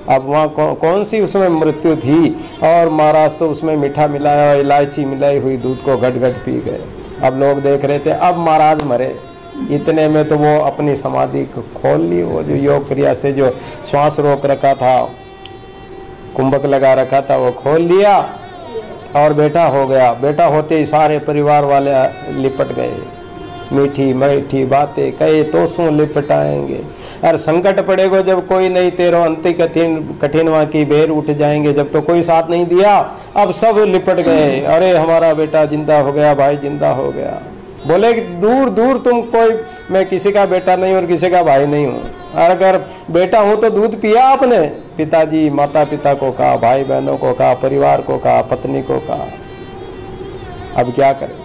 अब वहाँ कौन सी उसमें मृत्यु थी, और महाराज तो उसमें मीठा मिलाया, इलायची मिलाई हुई दूध को घट घट पी गए। अब लोग देख रहे थे, अब महाराज मरे। इतने में तो वो अपनी समाधि को खोल ली, वो जो योग क्रिया से जो श्वास रोक रखा था, कुंभक लगा रखा था, वो खोल लिया और बेटा हो गया। बेटा होते ही सारे परिवार वाले लिपट गए, मीठी मीठी बातें कहे तो सो लिपटाएंगे। और संकट पड़ेगा जब कोई नहीं, तेरो अंति कठिनवा की बेर उठ जाएंगे। जब तो कोई साथ नहीं दिया, अब सब लिपट गए, अरे हमारा बेटा जिंदा हो गया, भाई जिंदा हो गया। बोले कि दूर दूर तुम कोई, मैं किसी का बेटा नहीं और किसी का भाई नहीं हूँ, और अगर बेटा हूँ तो दूध पिया आपने। पिताजी माता पिता को कहा, भाई बहनों को कहा, परिवार को कहा, पत्नी को कहा। अब क्या करें।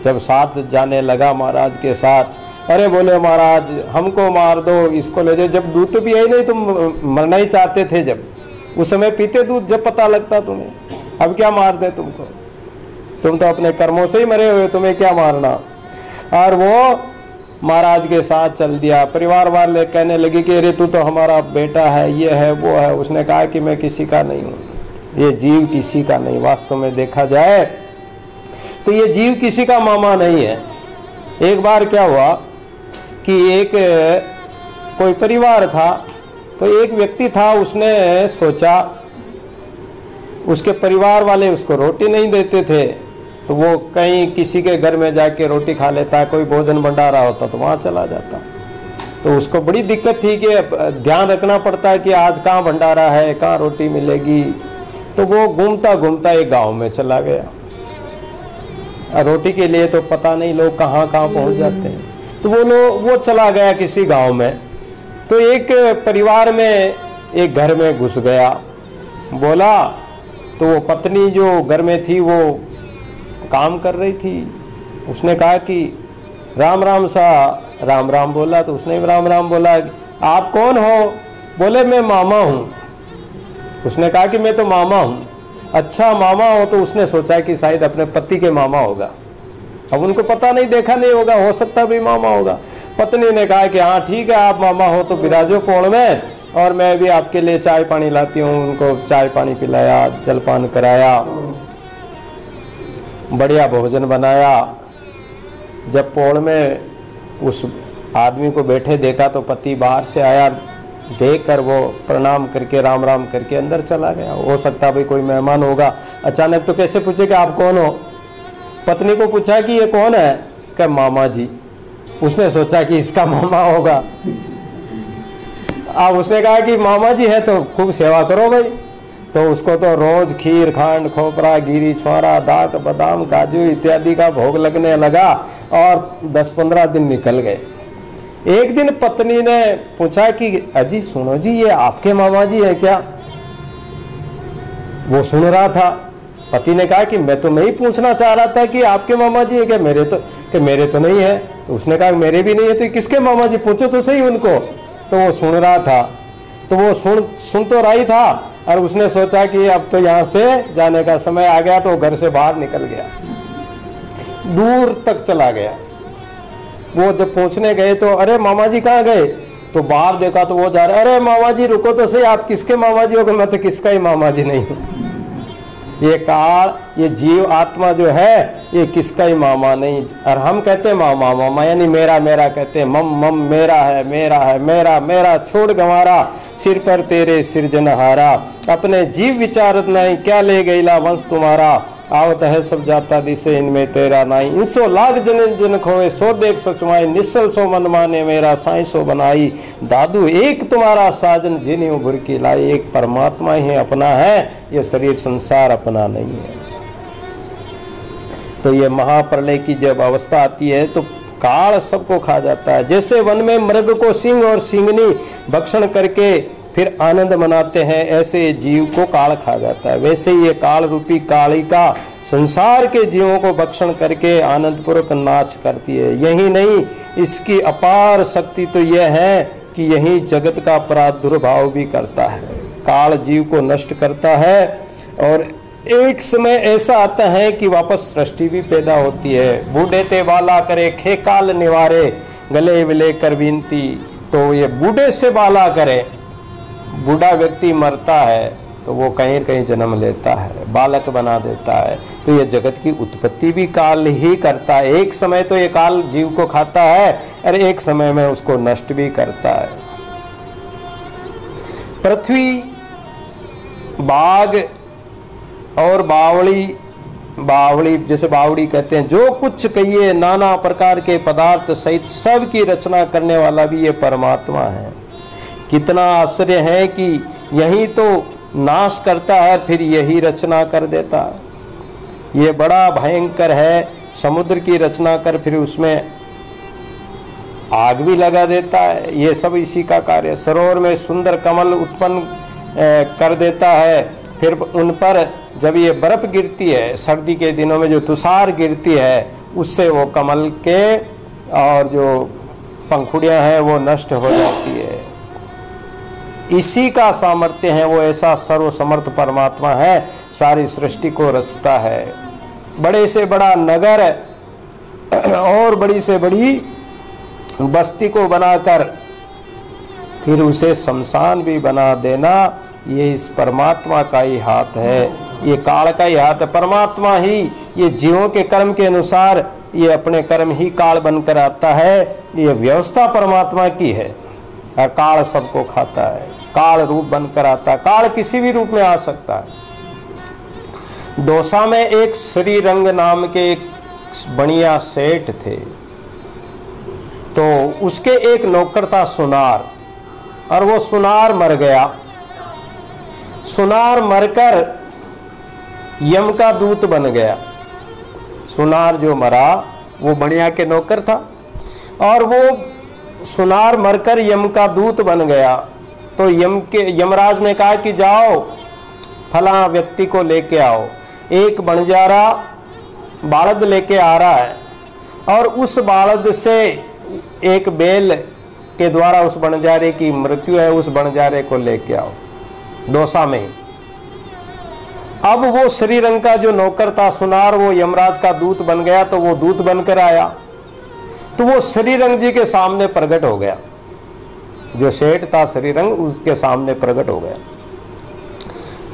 जब साथ जाने लगा महाराज के साथ, अरे बोले महाराज हमको मार दो, इसको ले जाओ। जब दूध तो पिया ही नहीं, तुम मरना ही चाहते थे। जब उस समय पीते दूध, जब पता लगता तुम्हें, अब क्या मार दे तुमको। तुम तो अपने कर्मों से ही मरे हुए, तुम्हें क्या मारना। और वो महाराज के साथ चल दिया। परिवार वाले कहने लगे कि अरे तू तो हमारा बेटा है, ये है वो है। उसने कहा कि मैं किसी का नहीं हूँ, ये जीव किसी का नहीं। वास्तव में देखा जाए तो ये जीव किसी का मामा नहीं है। एक बार क्या हुआ कि एक कोई परिवार था, तो एक व्यक्ति था, उसने सोचा, उसके परिवार वाले उसको रोटी नहीं देते थे, तो वो कहीं किसी के घर में जाके रोटी खा लेता, कोई भोजन भंडारा होता तो वहाँ चला जाता। तो उसको बड़ी दिक्कत थी कि ध्यान रखना पड़ता है कि आज कहाँ भंडारा है, कहाँ रोटी मिलेगी। तो वो घूमता घूमता एक गांव में चला गया। रोटी के लिए तो पता नहीं लोग कहाँ कहाँ पहुँच जाते हैं। तो वो चला गया किसी गांव में। तो एक परिवार में एक घर में घुस गया, बोला। तो वो पत्नी जो घर में थी वो काम कर रही थी। उसने कहा कि राम राम सा, राम राम बोला। तो उसने राम राम बोला। आप कौन हो? बोले मैं मामा हूँ। उसने कहा कि मैं तो मामा हूँ। अच्छा मामा हो? तो उसने सोचा कि शायद अपने पति के मामा होगा। अब उनको पता नहीं, देखा नहीं होगा, हो सकता भी मामा होगा। पत्नी ने कहा कि हाँ ठीक है, आप मामा हो तो विराजो कोण में, और मैं भी आपके लिए चाय पानी लाती हूँ। उनको चाय पानी पिलाया, जलपान कराया, बढ़िया भोजन बनाया। जब पोड़ में उस आदमी को बैठे देखा तो पति बाहर से आया, देखकर वो प्रणाम करके राम राम करके अंदर चला गया। हो सकता भाई कोई मेहमान होगा। अचानक तो कैसे पूछे कि आप कौन हो? पत्नी को पूछा कि ये कौन है? क्या मामा जी। उसने सोचा कि इसका मामा होगा। अब उसने कहा कि मामा जी है तो खूब सेवा करो भाई। तो उसको तो रोज खीर, खांड, खोपरा, गिरी, छोरा, दाक, बादाम, काजू इत्यादि का भोग लगने लगा और 10-15 दिन निकल गए। एक दिन पत्नी ने पूछा कि अजी सुनो जी, ये आपके मामा जी है क्या? वो सुन रहा था। पति ने कहा कि मैं तो नहीं पूछना चाह रहा था कि आपके मामा जी है क्या, मेरे तो नहीं है। तो उसने कहा मेरे भी नहीं है। तो किसके मामा जी, पूछो तो सही उनको। तो वो सुन रहा था। तो वो सुन तो रही था, और उसने सोचा कि अब तो यहाँ से जाने का समय आ गया। तो घर से बाहर निकल गया, दूर तक चला गया। वो जब पहुंचने गए तो अरे मामा जी कहाँ गए? तो बाहर देखा तो वो जा रहे, अरे मामा जी रुको तो सही, आप किसके मामा जी हो? मैं तो किसका ही मामा जी नहीं हूँ। ये काल, ये जीव आत्मा जो है, ये किसका ही मामा नहीं। और हम कहते हैं मामा मामा, यानी मेरा मेरा कहते हैं। मम मम मेरा है, मेरा है, मेरा मेरा छोड़ गंवारा, सिर पर तेरे सिरजनहारा। अपने जीव विचारत नहीं, क्या ले गईला वंश तुम्हारा। आवत है सब जाता दिसे, इनमें तेरा नाई। इनसो लाख जन जन खोए, सो देख सचवाई। निश्चल सो मन माने, मेरा साई सो बनाई। दादू एक तुम्हारा साजन, जिन्हें उभर की लाई। एक परमात्मा ही अपना है, ये शरीर संसार अपना नहीं है। तो ये महाप्रलय की जब अवस्था आती है तो काल सबको खा जाता है। जैसे वन में मृग को सिंह और सिंगनी भक्षण करके फिर आनंद मनाते हैं, ऐसे जीव को काल खा जाता है। वैसे ये काल रूपी कालिका संसार के जीवों को भक्षण करके आनंद पूर्वक नाच करती है। यही नहीं, इसकी अपार शक्ति तो यह है कि यही जगत का प्रादुर्भाव भी करता है। काल जीव को नष्ट करता है, और एक समय ऐसा आता है कि वापस सृष्टि भी पैदा होती है। बूढ़े ते बाला करे, खे काल निवारे, गले विले कर विनती। तो ये बूढ़े से बाला करे, बूढ़ा व्यक्ति मरता है तो वो कहीं कहीं जन्म लेता है, बालक बना देता है। तो ये जगत की उत्पत्ति भी काल ही करता है। एक समय तो ये काल जीव को खाता है, और एक समय में उसको नष्ट भी करता है। पृथ्वी, बाघ और बावड़ी जैसे बावड़ी कहते हैं, जो कुछ कहिए नाना प्रकार के पदार्थ सहित सब की रचना करने वाला भी ये परमात्मा है। कितना आश्चर्य है कि यही तो नाश करता है, फिर यही रचना कर देता है। ये बड़ा भयंकर है। समुद्र की रचना कर फिर उसमें आग भी लगा देता है, ये सब इसी का कार्य। सरोवर में सुंदर कमल उत्पन्न कर देता है, फिर उन पर जब ये बर्फ गिरती है, सर्दी के दिनों में जो तुषार गिरती है, उससे वो कमल के और जो पंखुड़ियां हैं वो नष्ट हो जाती है। इसी का सामर्थ्य है। वो ऐसा सर्वसमर्थ परमात्मा है, सारी सृष्टि को रचता है। बड़े से बड़ा नगर और बड़ी से बड़ी बस्ती को बनाकर फिर उसे शमशान भी बना देना, ये इस परमात्मा का ही हाथ है, ये काल का ही हाथ है। परमात्मा ही ये जीवों के कर्म के अनुसार ये अपने कर्म ही काल बनकर आता है। ये व्यवस्था परमात्मा की है और काल सबको खाता है, काल रूप बनकर आता है। काल किसी भी रूप में आ सकता है। दौसा में एक श्रीरंग नाम के एक बढ़िया सेठ थे, तो उसके एक नौकर था सुनार, और वो सुनार मर गया। सुनार मरकर यम का दूत बन गया। सुनार जो मरा वो बढ़िया के नौकर था, और वो सुनार मरकर यम का दूत बन गया। तो यमराज ने कहा कि जाओ फला व्यक्ति को लेके आओ। एक बंजारा बालद लेके आ रहा है, और उस बालद से एक बेल के द्वारा उस बंजारे की मृत्यु है, उस बंजारे को लेके आओ दौसा में ही। अब वो श्रीरंग का जो नौकर था सुनार, वो यमराज का दूत बन गया, तो वो दूत बनकर आया, तो वो श्रीरंग जी के सामने प्रकट हो गया। जो सेठ था श्रीरंग, उसके सामने प्रकट हो गया।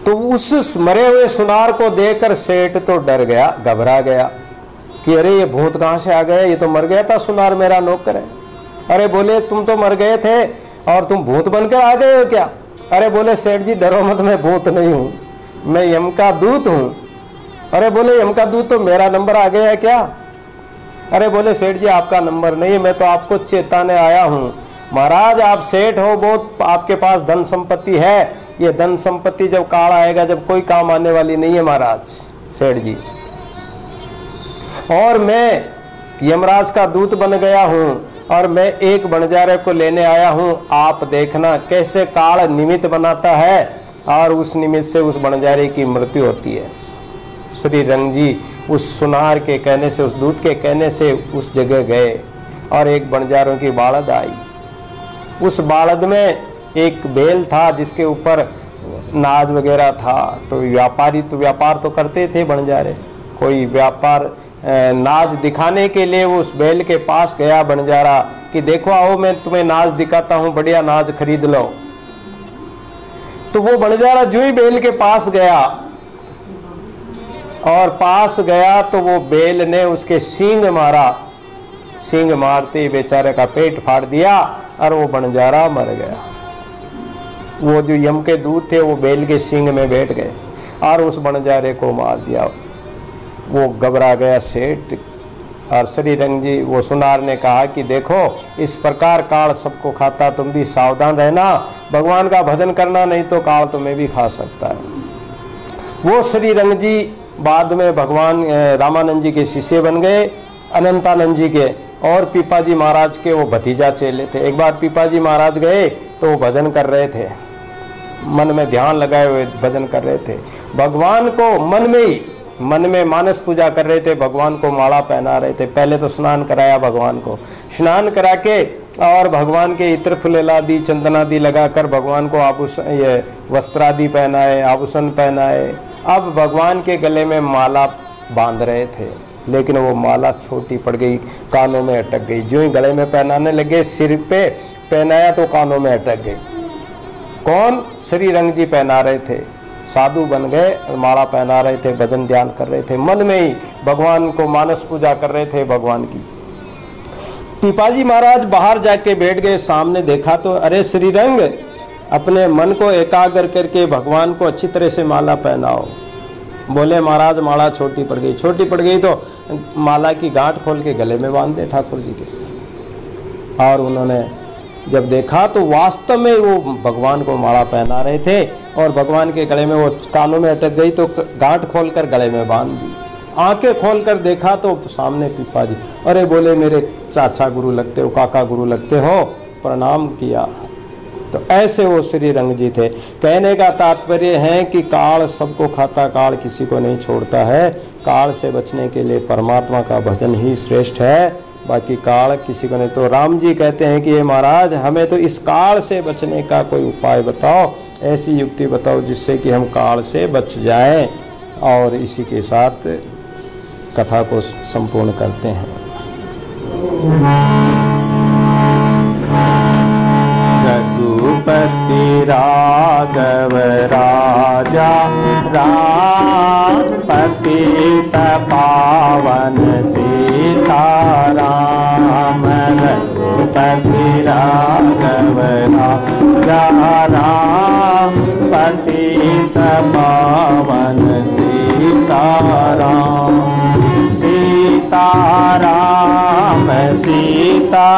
तो उस मरे हुए सुनार को देखकर सेठ तो डर गया, घबरा गया कि अरे ये भूत कहाँ से आ गया, ये तो मर गया था सुनार, मेरा नौकर है। अरे बोले तुम तो मर गए थे और तुम भूत बनकर आ गए हो क्या? अरे बोले सेठ जी डरो मत, मैं भूत नहीं हूँ, मैं यम का दूत हूँ। अरे बोले यम का दूत तो मेरा नंबर आ गया है क्या? अरे बोले सेठ जी आपका नंबर नहीं है, मैं तो आपको चेताने आया हूँ। महाराज आप सेठ हो, बहुत आपके पास धन संपत्ति है, ये धन संपत्ति जब काल आएगा, जब कोई काम आने वाली नहीं है महाराज सेठ जी। और मैं यमराज का दूत बन गया हूँ, और मैं एक बंजारे को लेने आया हूँ। आप देखना कैसे काल निमित्त बनाता है, और उस निमित्त से उस बंजारे की मृत्यु होती है। श्री रंग जी उस सुनार के कहने से, उस दूत के कहने से उस जगह गए, और एक बंजारों की बालद आई। उस बालद में एक बेल था जिसके ऊपर नाज वगैरह था। तो व्यापारी तो व्यापार तो करते थे बंजारे, कोई व्यापार नाज दिखाने के लिए वो उस बेल के पास गया बंजारा कि देखो आओ मैं तुम्हें नाज दिखाता हूँ, बढ़िया नाज खरीद लो। तो वो बंजारा जो ही बेल के पास गया, और पास गया तो वो बेल ने उसके सींग मारा। सींग मारते ही बेचारे का पेट फाड़ दिया, और वो बंजारा मर गया। वो जो यम के दूत थे वो बेल के सींग में बैठ गए और उस बंजारे को मार दिया। वो घबरा गया सेठ, और श्री रंग जी वो सुनार ने कहा कि देखो इस प्रकार काल सबको खाता, तुम भी सावधान रहना, भगवान का भजन करना, नहीं तो काल तुम्हें भी खा सकता है। वो श्री रंग जी बाद में भगवान रामानंद जी के शिष्य बन गए, अनंतानंद जी के, और पीपाजी महाराज के वो भतीजा चेले थे। एक बार पीपाजी महाराज गए तो वो भजन कर रहे थे, मन में ध्यान लगाए हुए भजन कर रहे थे। भगवान को मन में मानस पूजा कर रहे थे, भगवान को माला पहना रहे थे। पहले तो स्नान कराया भगवान को, स्नान करा के और भगवान के इत्र फुलेलादि चंदनादि लगाकर भगवान को आभूषण ये वस्त्रादि पहनाए, आभूषण पहनाए। अब भगवान के गले में माला बांध रहे थे, लेकिन वो माला छोटी पड़ गई, कानों में अटक गई। जो ही गले में पहनाने लगे, सिर पे पहनाया तो कानों में अटक गई। कौन? श्री रंग जी पहना रहे थे, साधु बन गए और माला पहना रहे थे, भजन ध्यान कर रहे थे, मन में ही भगवान को मानस पूजा कर रहे थे भगवान की। पीपाजी महाराज बाहर जाके बैठ गए, सामने देखा तो अरे श्री रंग, अपने मन को एकाग्र करके भगवान को अच्छी तरह से माला पहनाओ। बोले महाराज माला छोटी पड़ गई। छोटी पड़ गई तो माला की गांठ खोल के गले में बांध दे ठाकुर जी के। और उन्होंने जब देखा तो वास्तव में वो भगवान को माला पहना रहे थे, और भगवान के गले में वो कानों में अटक गई तो गांठ खोलकर गले में बांध दी। आंखें खोलकर देखा तो सामने पीपाजी। अरे बोले मेरे चाचा गुरु लगते हो, काका गुरु लगते हो, प्रणाम किया। तो ऐसे वो श्री रंग जी थे। कहने का तात्पर्य है कि काल सबको खाता, काल किसी को नहीं छोड़ता है। काल से बचने के लिए परमात्मा का भजन ही श्रेष्ठ है, बाकी काल किसी को नहीं। तो राम जी कहते हैं कि ये महाराज हमें तो इस काल से बचने का कोई उपाय बताओ, ऐसी युक्ति बताओ जिससे कि हम काल से बच जाएं। और इसी के साथ कथा को संपूर्ण करते हैं। रघुपति राघव राजा राम पतित पावन सीताराम। रघुपति राघव राजा राम पतित पावन सीताराम। सीताराम सीताराम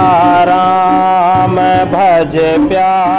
भज प्यारे